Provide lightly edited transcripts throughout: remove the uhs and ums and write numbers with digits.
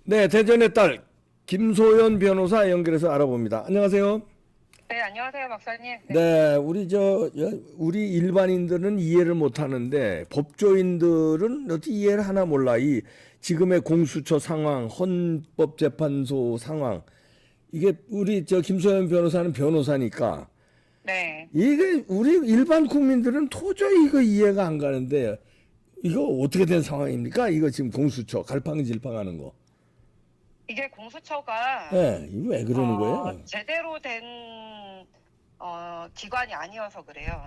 네, 대전의 딸 김소연 변호사 연결해서 알아봅니다. 안녕하세요. 네, 안녕하세요, 박사님. 네. 네, 우리 일반인들은 이해를 못 하는데 법조인들은 어떻게 이해를 하나 몰라. 이 지금의 공수처 상황, 헌법재판소 상황. 이게 우리 김소연 변호사는 변호사니까 네. 이게 우리 일반 국민들은 도저히 이거 이해가 안 가는데 이거 어떻게 된 상황입니까? 이거 지금 공수처 갈팡질팡하는 거. 이게 공수처가 네, 이거 왜 그러는 거예요? 제대로 된 기관이 아니어서 그래요.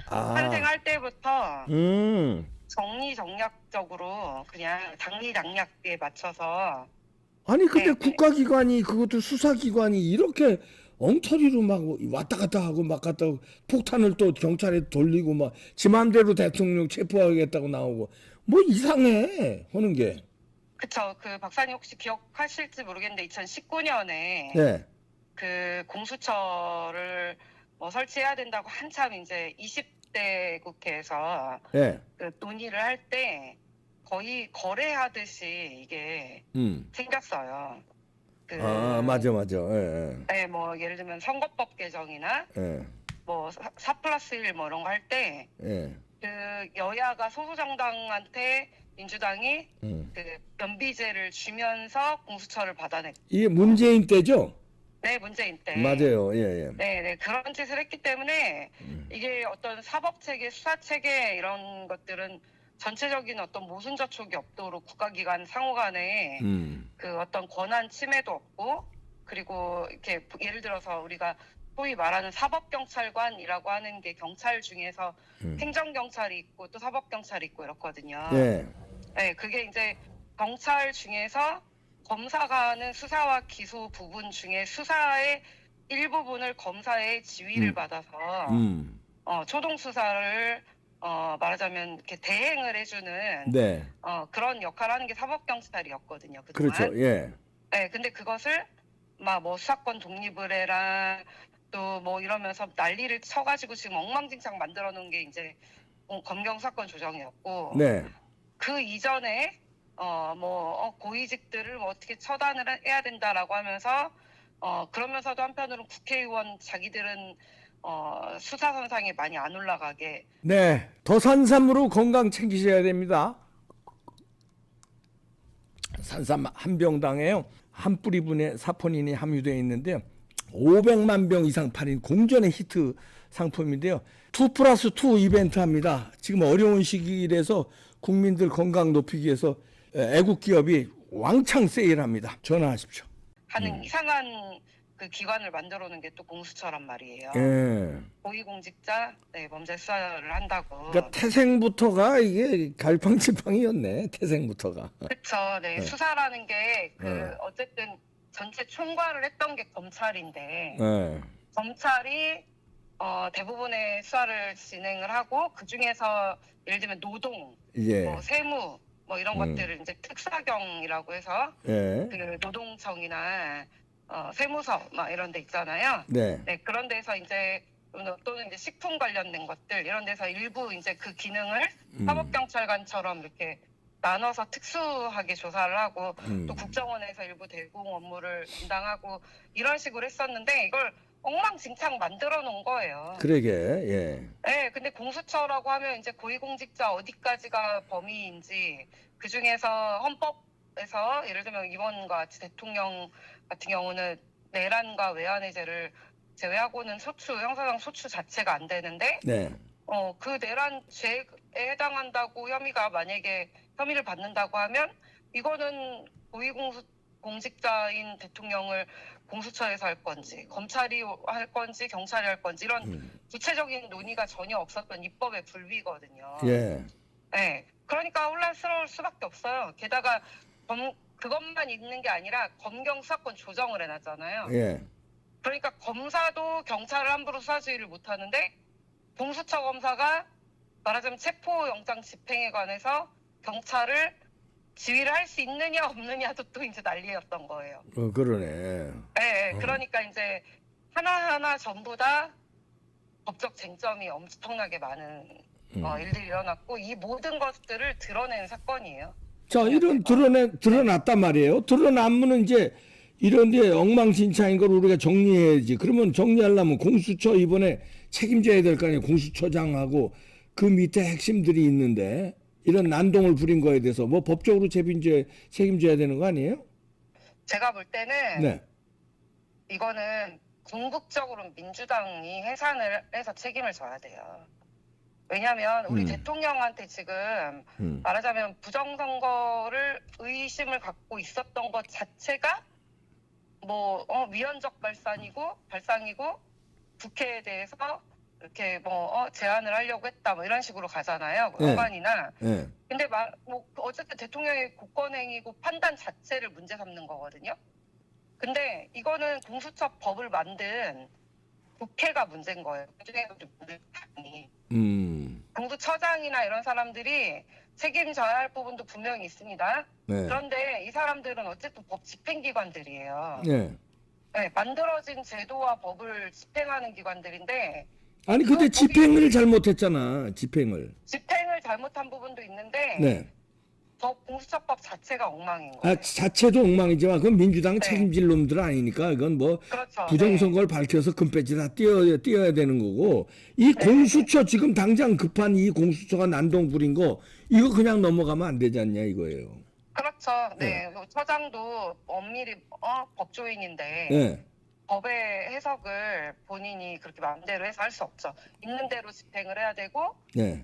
아, 탄생할 때부터 음. 정리정략적으로 그냥 당리당략에 맞춰서 아니, 근데 네, 네. 국가기관이, 그것도 수사기관이 이렇게 엉터리로 막 왔다 갔다 하고 막 갔다 하고 폭탄을 또 경찰에 돌리고 막 지 맘대로 대통령 체포하겠다고 나오고 뭐 이상해, 하는 게. 그쵸. 그 박사님 혹시 기억하실지 모르겠는데 2019년에 네, 그 공수처를 뭐 설치해야 된다고 한참 이제 20대 국회에서 네, 그 논의를 할 때 거의 거래하듯이 이게 음. 생겼어요. 아, 맞아, 맞아. 예, 네, 뭐 예를 들면 선거법 개정이나 예, 뭐 4+1 뭐 이런 거 할 때 예, 예. 그 여야가 소수정당한테 민주당이 음. 그 면비제를 주면서 공수처를 받아냈. 이게 문재인 때죠? 네, 문재인 때. 맞아요, 예, 예. 네, 네, 그런 짓을 했기 때문에 음. 이게 어떤 사법체계, 수사체계 이런 것들은 전체적인 어떤 모순 저촉이 없도록 국가기관 상호 간에 그 어떤 권한 침해도 없고, 그리고 이렇게 예를 들어서 우리가 소위 말하는 사법경찰관이라고 하는 게 경찰 중에서 행정경찰이 있고 또 사법경찰이 있고 이렇거든요. 예, 네, 그게 이제 경찰 중에서 검사가 하는 수사와 기소 부분 중에 수사의 일부분을 검사의 지휘를 음. 받아서 음. 초동 수사를 말하자면 이렇게 대행을 해주는 네, 그런 역할을 하는 게 사법경찰이었거든요, 그동안. 그렇죠, 예. 네, 근데 그것을 막 뭐 수사권 독립을 해라 또 뭐 이러면서 난리를 쳐가지고 지금 엉망진창 만들어 놓은 게 이제 검경 사건 조정이었고, 네. 그 이전에 고위직들을 뭐 어떻게 처단을 해야 된다라고 하면서 그러면서도 한편으로는 국회의원 자기들은 수사 선상에 많이 안 올라가게. 네, 더산삼으로 건강 챙기셔야 됩니다. 산삼 한 병당에요. 한 뿌리분의 사포닌이 함유되어 있는데요. 500만 병 이상 팔린 공전의 히트 상품인데요. 2+2 이벤트 합니다. 지금 어려운 시기라서 국민들 건강 높이기 위해서 애국 기업이 왕창 세일합니다. 전화하십시오. 하는 이상한 그 기관을 만들어 놓은 게 또 공수처란 말이에요. 예. 고위공직자 범죄 수사를 한다고. 그러니까 태생부터가 이게 갈팡질팡이었네. 태생부터가. 그쵸. 네. 네. 수사라는 게 네. 어쨌든 전체 총괄을 했던 게 검찰인데 예. 검찰이 대부분의 수사를 진행을 하고 그 중에서 예를 들면 노동, 예. 뭐 세무 뭐 이런 것들을 이제 특사경이라고 해서 예. 그 노동청이나 세무서 막 이런 데 있잖아요. 네. 네, 그런 데서 이제 또는 이제 식품 관련된 것들 이런 데서 일부 이제 그 기능을 사법경찰관처럼 이렇게 나눠서 특수하게 조사를 하고 또 국정원에서 일부 대공 업무를 담당하고 이런 식으로 했었는데 이걸 엉망진창 만들어 놓은 거예요. 그러게. 예. 네, 근데 공수처라고 하면 이제 고위공직자 어디까지가 범위인지 그 중에서 헌법에서 예를 들면 이번과 같이 대통령 같은 경우는 내란과 외환해제를 제외하고는 형사상 소추 자체가 안 되는데 네. 그 내란 죄에 해당한다고 만약에 혐의를 받는다고 하면 이거는 고위공직자인 대통령을 공수처에서 할 건지 검찰이 할 건지 경찰이 할 건지 이런 구체적인 논의가 전혀 없었던 입법의 불비거든요. 예. 네, 그러니까 혼란스러울 수밖에 없어요. 게다가 그것만 있는 게 아니라 검경 수사권 조정을 해놨잖아요. 예. 그러니까 검사도 경찰을 함부로 수사지휘를 못하는데 공수처 검사가 말하자면 체포영장 집행에 관해서 경찰을 지휘를 할 수 있느냐 없느냐도 또 이제 난리였던 거예요. 그러네. 네, 그러니까 이제 하나하나 전부 다 법적 쟁점이 엄청나게 많은 일들이 일어났고 이 모든 것들을 드러낸 사건이에요. 자, 이런 드러났단 말이에요. 드러나면은 이제 이런 데 엉망진창인 걸 우리가 정리해야지. 그러면 정리하려면 공수처 이번에 책임져야 될 거 아니에요. 공수처장하고 그 밑에 핵심들이 있는데 이런 난동을 부린 거에 대해서 뭐 법적으로 책임져야 되는 거 아니에요? 제가 볼 때는 네. 이거는 궁극적으로 민주당이 해산을 해서 책임을 져야 돼요. 왜냐하면 우리 대통령한테 지금 말하자면 부정선거를 의심을 갖고 있었던 것 자체가 뭐 위헌적 발상이고 국회에 대해서 이렇게 뭐 제안을 하려고 했다 뭐 이런 식으로 가잖아요. 네. 법안이나. 네. 근데 뭐 어쨌든 대통령의 국권행위고 판단 자체를 문제 삼는 거거든요. 근데 이거는 공수처법을 만든 국회가 문제인 거예요. 그중에서 공수처장이나 이런 사람들이 책임져야 할 부분도 분명히 있습니다. 네. 그런데 이 사람들은 어쨌든 법 집행기관들이에요. 네. 네, 만들어진 제도와 법을 집행하는 기관들인데 아니 근데 집행을 잘못했잖아. 집행을 잘못한 부분도 있는데 네. 공수처법 자체가 엉망인 거예요. 자체도 엉망이지만 그건 민주당 네. 책임질 놈들 아니니까 그건 뭐 그렇죠. 부정선거를 밝혀서 금배지 다 띄어야 되는 거고 이 공수처 지금 당장 급한 이 공수처가 난동 부린 거 이거 그냥 넘어가면 안 되지 않냐 이거예요. 그렇죠. 네. 처장도 엄밀히 법조인인데 네. 법의 해석을 본인이 그렇게 마음대로 해서 할 수 없죠. 있는 대로 집행을 해야 되고 네.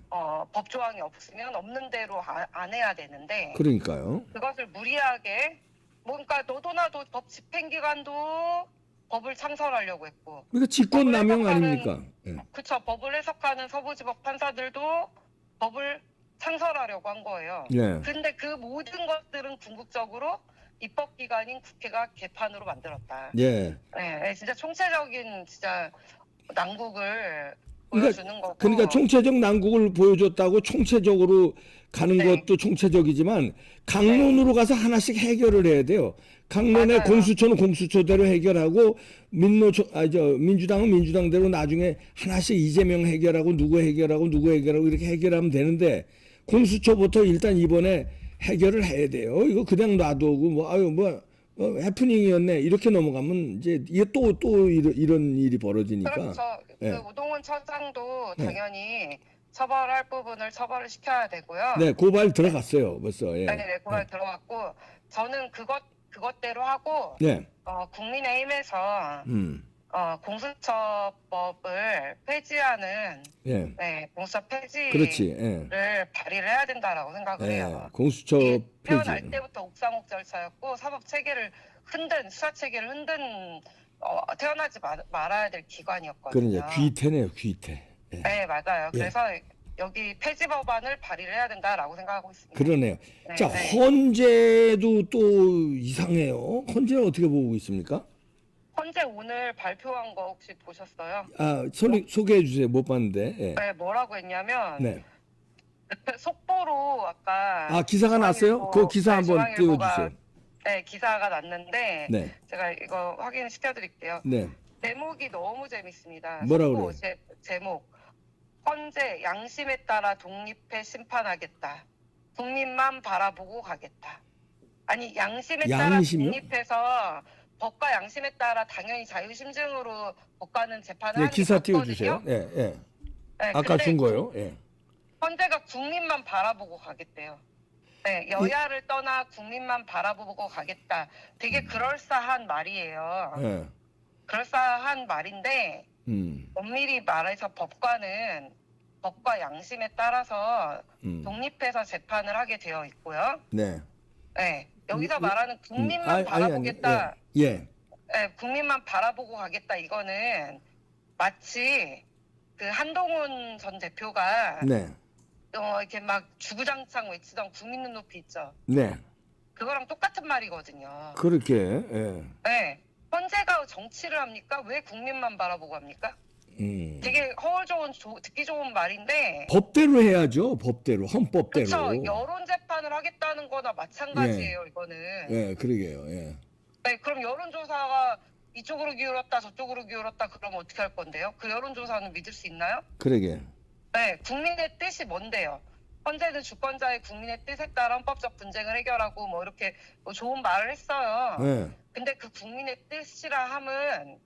법 조항이 없으면 없는 대로 안 해야 되는데 그러니까요. 그것을 무리하게 뭔가 너도 나도 법 집행기관도 법을 창설하려고 했고 그러니까 직권남용 아닙니까? 네. 그렇죠. 법을 해석하는 서부지법 판사들도 법을 창설하려고 한 거예요. 네. 근데 그 모든 것들은 궁극적으로 입법기관인 국회가 개판으로 만들었다. 예. 네, 진짜 총체적인 진짜 난국을 보여주는 거고. 그러니까 총체적 난국을 보여줬다고 총체적으로 가는 네. 것도 총체적이지만 강론으로 가서 하나씩 해결을 해야 돼요. 강론의 맞아요. 공수처는 공수처대로 해결하고 민주당은 민주당대로 나중에 하나씩 이재명 해결하고 누구 해결하고 이렇게 해결하면 되는데 공수처부터 일단 이번에 해결을 해야 돼요. 이거 그냥 놔두고 해프닝이었네 이렇게 넘어가면 이제 이게 또 이런 일이 벌어지니까. 그렇죠. 네. 그 우동훈 처장도 당연히 처벌할 부분을 처벌을 시켜야 되고요. 네, 고발 들어갔어요 벌써. 예. 네, 고발 들어갔고 저는 그것대로 하고 네. 국민의힘에서 공수처법을 폐지하는 예. 공수처 폐지를 그렇지. 예. 발의를 해야 된다라고 생각을 해요. 공수처 이게 폐지. 태어날 때부터 옥상옥 절차였고 사법 체계를 수사 체계를 흔든 태어나지 말아야 될 기관이었거든요. 그러냐 귀태네요, 귀태. 예. 네, 맞아요. 예. 그래서 여기 폐지 법안을 발의를 해야 된다라고 생각하고 있습니다. 그러네요. 네, 자, 네. 헌재도 또 이상해요. 헌재는 어떻게 보고 있습니까? 헌재 오늘 발표한 거 혹시 보셨어요? 소개해 주세요. 못 봤는데. 예. 네, 뭐라고 했냐면 네. 속보로 아까 기사가 났어요? 그 기사 한번 중앙일보가, 띄워주세요. 네, 기사가 났는데 네. 제가 이거 확인 시켜드릴게요. 네. 제목이 너무 재밌습니다. 뭐라고 속보 그래요? 제목 헌재 양심에 따라 독립해 심판하겠다. 국민만 바라보고 가겠다. 아니 양심에 따라 양심이요? 독립해서 법과 양심에 따라 당연히 자유심증으로 법관은 재판을 네, 하는 기사 게 띄워주세요. 맞거든요. 예, 예. 네, 아까 근데 준 거요. 예. 헌재가 국민만 바라보고 가겠대요. 네, 여야를 떠나 국민만 바라보고 가겠다. 되게 그럴싸한 말이에요. 예. 그럴싸한 말인데 음. 엄밀히 말해서 법관은 법과 양심에 따라서 독립해서 재판을 하게 되어 있고요. 네. 네, 여기서 말하는 국민만 바라보겠다. 예. 네, 국민만 바라보고 가겠다. 이거는 마치 그 한동훈 전 대표가 네. 이렇게 막 주구장창 외치던 국민 눈높이 있죠. 네. 그거랑 똑같은 말이거든요. 그렇게. 예. 네. 헌재가 정치를 합니까? 왜 국민만 바라보고 합니까? 되게 허울 좋은 듣기 좋은 말인데 법대로 해야죠. 법대로 헌법대로. 그렇죠. 여론 재판을 하겠다는 거나 마찬가지예요. 이거는. 예, 그러게요. 예. 네, 그럼 여론조사가 이쪽으로 기울었다 저쪽으로 기울었다 그러면 어떻게 할 건데요? 그 여론조사는 믿을 수 있나요? 그러게. 네, 국민의 뜻이 뭔데요? 헌재는 주권자의 국민의 뜻에 따라 헌법적 분쟁을 해결하고 뭐 이렇게 뭐 좋은 말을 했어요. 네. 근데 그 국민의 뜻이라 함은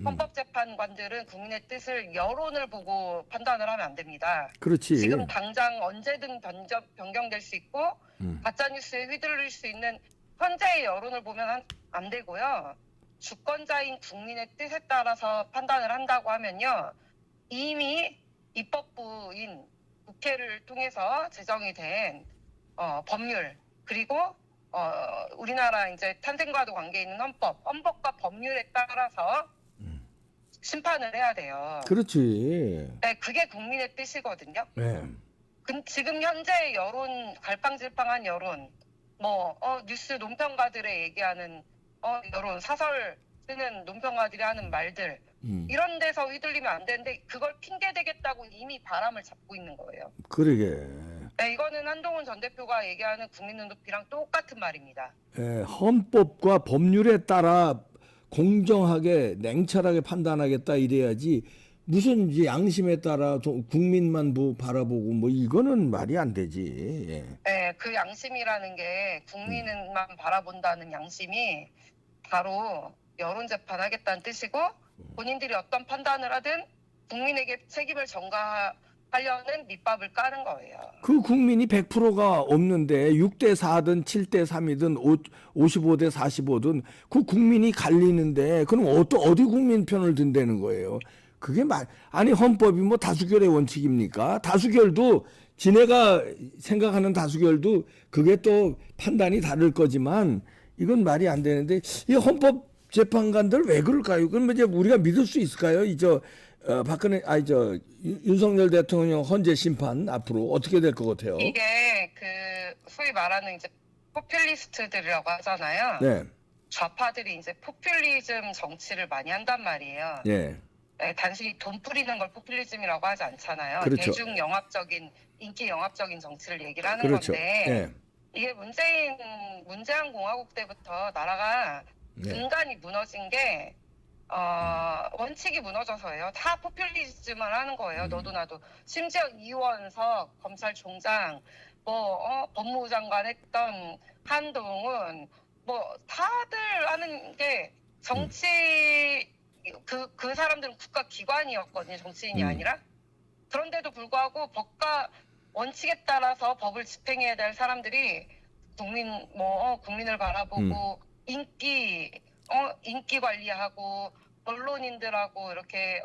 헌법재판관들은 국민의 뜻을 여론을 보고 판단을 하면 안 됩니다. 그렇지. 지금 당장 언제든 변경될 수 있고 가짜뉴스에 휘둘릴 수 있는 현재의 여론을 보면 안 되고요. 주권자인 국민의 뜻에 따라서 판단을 한다고 하면요. 이미 입법부인 국회를 통해서 제정이 된 법률 그리고 우리나라 이제 탄생과도 관계 있는 헌법과 법률에 따라서 심판을 해야 돼요. 그렇지. 네, 그게 국민의 뜻이거든요. 네. 지금 현재 여론, 갈팡질팡한 여론, 뉴스 논평가들의 얘기하는 여론, 사설 쓰는 논평가들이 하는 말들 이런 데서 휘둘리면 안 되는데 그걸 핑계 대겠다고 이미 바람을 잡고 있는 거예요. 그러게. 네, 이거는 한동훈 전 대표가 얘기하는 국민 눈높이랑 똑같은 말입니다. 예, 헌법과 법률에 따라 공정하게 냉철하게 판단하겠다 이래야지 무슨 이제 양심에 따라 국민만 바라보고 뭐 이거는 말이 안 되지. 예. 네, 그 양심이라는 게 국민만 바라본다는 양심이 바로 여론 재판하겠다는 뜻이고 본인들이 어떤 판단을 하든 국민에게 책임을 전가하려는 밑밥을 까는 거예요. 그 국민이 100%가 없는데 6대 4든 7대 3이든 55대 45든 그 국민이 갈리는데 그럼 어디 국민 편을 든다는 거예요. 그게 아니 헌법이 뭐 다수결의 원칙입니까? 다수결도 지네가 생각하는 다수결도 그게 또 판단이 다를 거지만 이건 말이 안 되는데 이 헌법 재판관들 왜 그럴까요? 그럼 이제 우리가 믿을 수 있을까요? 윤석열 대통령 헌재 심판 앞으로 어떻게 될 것 같아요? 이게 그 소위 말하는 이제 포퓰리스트들이라고 하잖아요. 네. 좌파들이 이제 포퓰리즘 정치를 많이 한단 말이에요. 예. 네, 단순히 돈 뿌리는 걸 포퓰리즘이라고 하지 않잖아요. 그렇죠. 대중 영합적인 인기 영합적인 정치를 얘기를 하는 그렇죠. 건데 예. 이게 문재인 공화국 때부터 나라가 네. 근간이 무너진 게 원칙이 무너져서예요. 다 포퓰리즘을 하는 거예요. 너도 나도. 심지어 이원석, 검찰총장, 법무부 장관 했던 한동훈, 다들 하는 게 정치, 그 사람들은 국가기관이었거든요. 정치인이 아니라. 그런데도 불구하고 법과 원칙에 따라서 법을 집행해야 될 사람들이 국민을 바라보고 인기 관리하고 언론인들하고 이렇게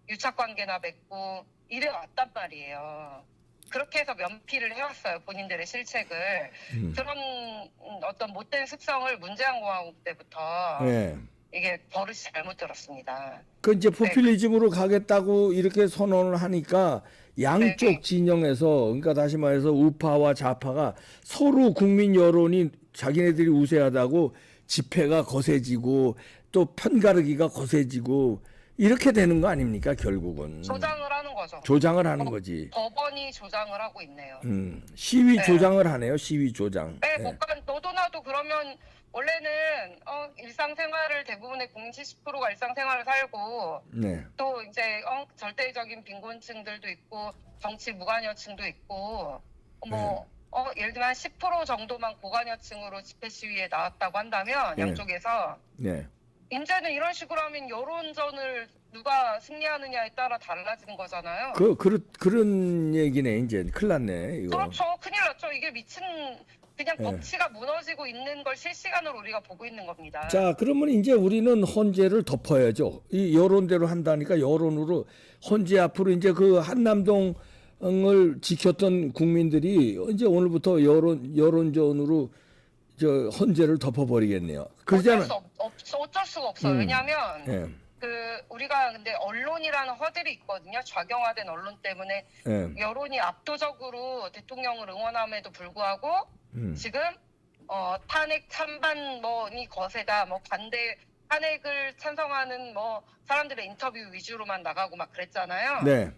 유착 관계나 맺고 이래 왔단 말이에요. 그렇게 해서 면피를 해왔어요. 본인들의 실책을. 그런 어떤 못된 습성을 문재인 공화국 때부터 예. 이게 버릇이 잘못 들었습니다. 그 이제 포퓰리즘으로 가겠다고 이렇게 선언을 하니까 양쪽 네. 진영에서 그러니까 다시 말해서 우파와 좌파가 서로 국민 여론이 자기네들이 우세하다고 집회가 거세지고 또 편가르기가 거세지고 이렇게 되는 거 아닙니까 결국은. 조장을 하는 거죠. 조장을 하는 거지. 법원이 조장을 하고 있네요. 시위 네. 조장을 하네요. 시위 조장. 네, 예. 너도 나도 그러면 원래는 일상생활을 대부분의 국민 70%가 일상생활을 살고 네. 또 이제 절대적인 빈곤층들도 있고 정치 무관여층도 있고 예를 들면 한 10% 정도만 고관여층으로 집회 시위에 나왔다고 한다면 네. 양쪽에서 네. 이제는 이런 식으로 하면 여론전을 누가 승리하느냐에 따라 달라지는 거잖아요. 그런 얘기네 이제 큰일 났네 이거. 그렇죠. 큰일 났죠. 이게 미친 그냥 네. 법치가 무너지고 있는 걸 실시간으로 우리가 보고 있는 겁니다. 자, 그러면 이제 우리는 헌재를 덮어야죠. 이 여론대로 한다니까 여론으로 헌재 앞으로 이제 그 한남동을 지켰던 국민들이 이제 오늘부터 여론전으로 저 헌재를 덮어버리겠네요. 그러잖아. 어쩔 수가 없어요. 왜냐하면 예. 우리가 근데 언론이라는 허들이 있거든요. 좌경화된 언론 때문에 예. 여론이 압도적으로 대통령을 응원함에도 불구하고 지금 탄핵 찬반이 거세다. 반대 탄핵을 찬성하는 사람들의 인터뷰 위주로만 나가고 막 그랬잖아요. 네.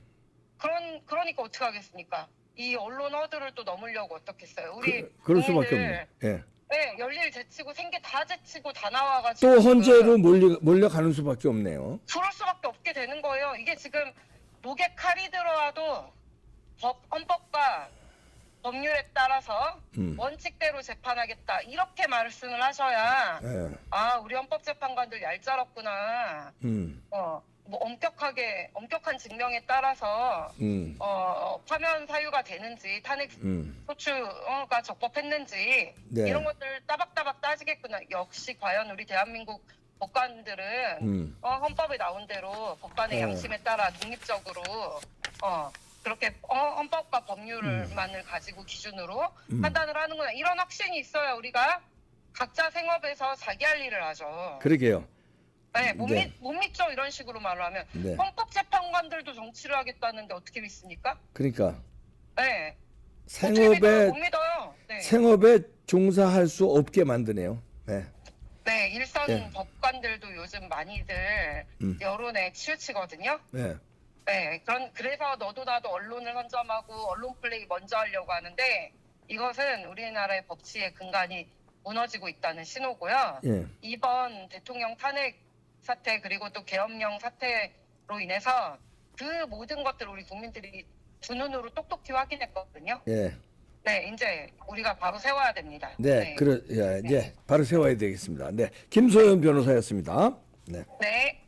그러니까 어떻게 하겠습니까? 이 언론 허들을 또 넘으려고 어떻겠어요? 우리 그럴 수밖에 국민들, 없네. 예. 네, 열일 제치고 생계 다 제치고 다 나와가지고 또 헌재로 몰려가는 수밖에 없네요. 그럴 수밖에 없게 되는 거예요. 이게 지금 목에 칼이 들어와도 헌법과 법률에 따라서 원칙대로 재판하겠다 이렇게 말씀을 하셔야 예. 아 우리 헌법재판관들 얄짤없구나. 뭐 엄격한 증명에 따라서 파면 사유가 되는지 탄핵 소추가 적법했는지 네. 이런 것들 따박따박 따지겠구나. 역시 과연 우리 대한민국 법관들은 헌법에 나온 대로 법관의 양심에 따라 독립적으로 그렇게 헌법과 법률만을 가지고 기준으로 판단을 하는구나. 이런 확신이 있어야 우리가 각자 생업에서 자기 할 일을 하죠. 그러게요. 네, 네. 못 믿죠. 이런 식으로 말을 하면. 네. 헌법재판관들도 정치를 하겠다는데 어떻게 믿습니까? 그러니까 네. 어떻게 믿어요? 못 믿어요. 네. 생업에 종사할 수 없게 만드네요. 네. 네, 일선 네. 법관들도 요즘 많이들 여론에 치우치거든요. 네. 네, 그래서 너도 나도 언론을 선점하고 언론 플레이 먼저 하려고 하는데 이것은 우리나라의 법치의 근간이 무너지고 있다는 신호고요. 예. 이번 대통령 탄핵 사태 그리고 또 계엄령 사태로 인해서 그 모든 것들을 우리 국민들이 두 눈으로 똑똑히 확인했거든요. 예. 네, 이제 우리가 바로 세워야 됩니다. 네. 이제 바로 세워야 되겠습니다. 네. 김소연 변호사였습니다. 네. 네.